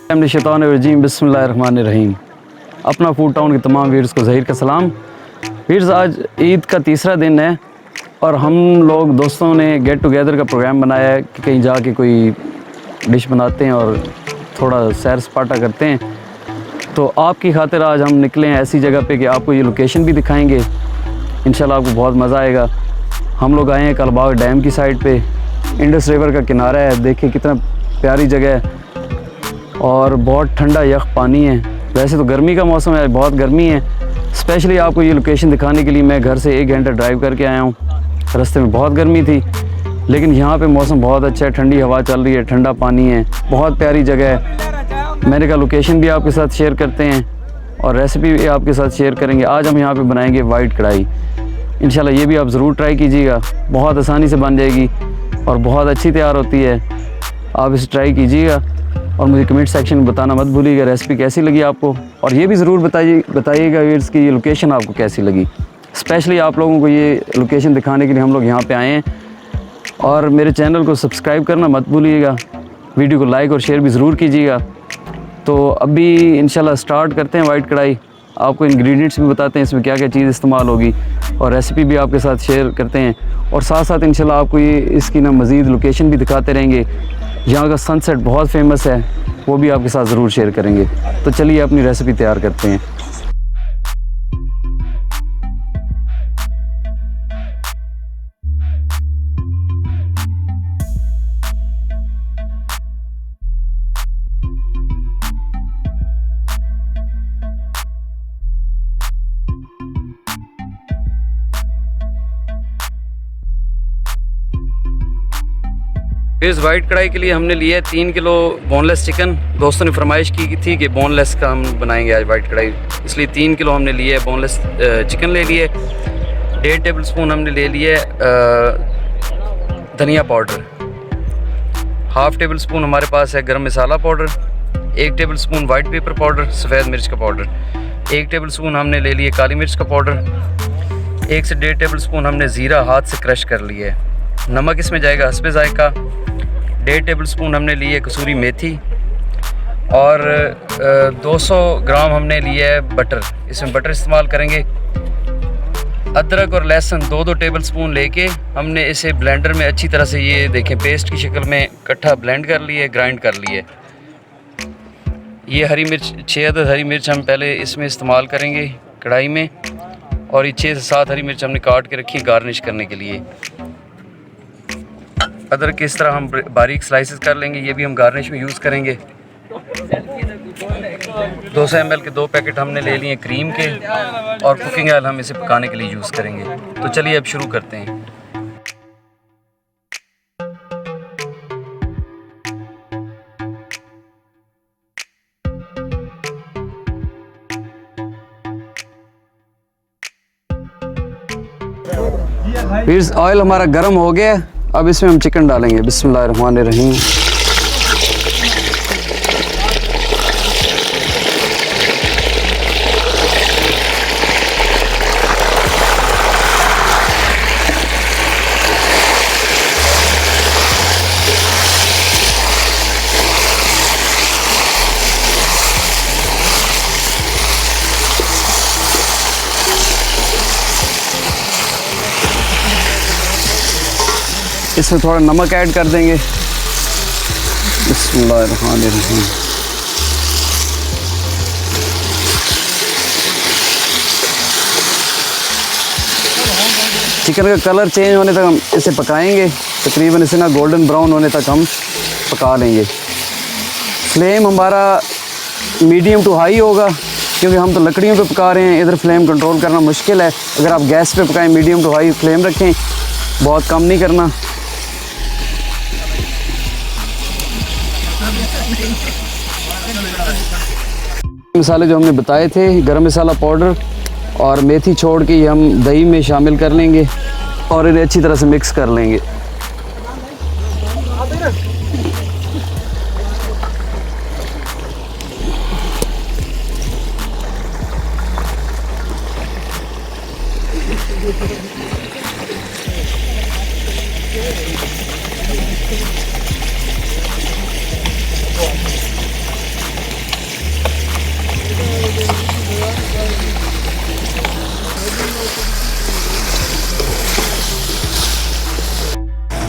शैतानिर्रजीम बिस्मिल्लाहिर्रहमानिर्रहीम। अपना food town के तमाम व्यूअर्स को ज़हीर का सलाम। व्यूअर्स, आज ईद का तीसरा दिन है और हम लोग दोस्तों ने गेट टुगेदर का प्रोग्राम बनाया है कि कहीं जाके कोई डिश बनाते हैं और थोड़ा सैर सपाटा करते हैं। तो आपकी खातिर आज हम निकले हैं ऐसी जगह पे कि आपको ये लोकेशन भी दिखाएंगे। इंशाल्लाह आपको बहुत मज़ा आएगा। हम लोग आए हैं कलबाग डैम की साइड पे, इंडस रिवर का किनारा है। देखिए कितना प्यारी जगह है और बहुत ठंडा यख पानी है। वैसे तो गर्मी का मौसम है, बहुत गर्मी है। स्पेशली आपको ये लोकेशन दिखाने के लिए मैं घर से 1 घंटा ड्राइव करके आया हूँ। रास्ते में बहुत गर्मी थी, लेकिन यहाँ पे मौसम बहुत अच्छा है, ठंडी हवा चल रही है, ठंडा पानी है, बहुत प्यारी जगह है। मैंने कहा लोकेशन भी आपके साथ शेयर करते हैं और रेसिपी भी आपके साथ शेयर करेंगे। आज हम यहाँ पे बनाएंगे वाइट कढ़ाई। इंशाल्लाह ये भी आप ज़रूर ट्राई कीजिएगा, बहुत आसानी से बन जाएगी और बहुत अच्छी तैयार होती है। आप इसे ट्राई कीजिएगा और मुझे कमेंट सेक्शन में बताना मत भूलिएगा रेसिपी कैसी लगी आपको। और ये भी ज़रूर बताइएगा व्यूअर्स की ये लोकेशन आपको कैसी लगी। स्पेशली आप लोगों को ये लोकेशन दिखाने के लिए हम लोग यहाँ पे आए हैं। और मेरे चैनल को सब्सक्राइब करना मत भूलिएगा, वीडियो को लाइक और शेयर भी ज़रूर कीजिएगा। तो अभी इंशाल्लाह स्टार्ट करते हैं वाइट कढ़ाई। आपको इंग्रेडिएंट्स भी बताते हैं इसमें क्या क्या चीज़ इस्तेमाल होगी और रेसिपी भी आपके साथ शेयर करते हैं। और साथ साथ इंशाल्लाह आपको ये इसकी ना मज़ीद लोकेशन भी दिखाते रहेंगे। यहाँ का सनसेट बहुत फेमस है, वो भी आपके साथ ज़रूर शेयर करेंगे। तो चलिए अपनी रेसिपी तैयार करते हैं। इस वाइट कढ़ाई के लिए हमने लिया है 3 किलो बोनलेस चिकन। दोस्तों ने फरमाइश की थी कि बोनलेस का हम बनाएंगे आज वाइट कढ़ाई, इसलिए 3 किलो हमने लिए है बोनलेस चिकन ले लिए। 1.5 टेबल स्पून हमने ले लिए धनिया पाउडर। 1/2 टेबल स्पून हमारे पास है garam masala powder. 1 tablespoon white pepper powder, सफ़ेद मिर्च का पाउडर। 1 टेबल स्पून हमने ले लिए काली मिर्च का पाउडर। 1 से 1.5 टेबल स्पून हमने ज़ीरा हाथ से क्रश कर लिया है। नमक इसमें जाएगा हस्बे ज़ायका। 1.5 टेबल स्पून हमने लिए कसूरी मेथी और 200 ग्राम हमने लिया है बटर। इसमें बटर इस्तेमाल करेंगे। अदरक और लहसुन 2-2 टेबल स्पून लेके हमने इसे ब्लेंडर में अच्छी तरह से ये देखें पेस्ट की शक्ल में इकट्ठा ब्लेंड कर लिए, ग्राइंड कर लिए। ये हरी मिर्च 6 अदद हरी मिर्च हम पहले इसमें इस्तेमाल करेंगे कढ़ाई में, और ये 6 से 7 हरी मिर्च हमने काट के रखी गार्निश करने के लिए। अदरक की इस तरह हम बारीक स्लाइसेस कर लेंगे, ये भी हम गार्निश में यूज़ करेंगे। 200 ml के 2 पैकेट हमने ले लिए क्रीम के, और कुकिंग ऑयल हम इसे पकाने के लिए यूज़ करेंगे। तो चलिए अब शुरू करते हैं। फिर ऑयल हमारा गर्म हो गया, अब इसमें हम चिकन डालेंगे। बिस्मिल्लाहिर्रहमानिर्रहीम। इसमें थोड़ा नमक ऐड कर देंगे। बिस्मिल्लाहिर्रहमानिर्रहीम। चिकन का कलर चेंज होने तक हम इसे पकाएंगे। तकरीबन इसे ना गोल्डन ब्राउन होने तक हम पका लेंगे। फ्लेम हमारा मीडियम टू हाई होगा, क्योंकि हम तो लकड़ियों पे पका रहे हैं, इधर फ्लेम कंट्रोल करना मुश्किल है। अगर आप गैस पे पकाएं मीडियम टू हाई फ्लेम रखें, बहुत कम नहीं करना। मसाले जो हमने बताए थे, गरम मसाला पाउडर और मेथी छोड़ के हम दही में शामिल कर लेंगे और इन्हें अच्छी तरह से मिक्स कर लेंगे।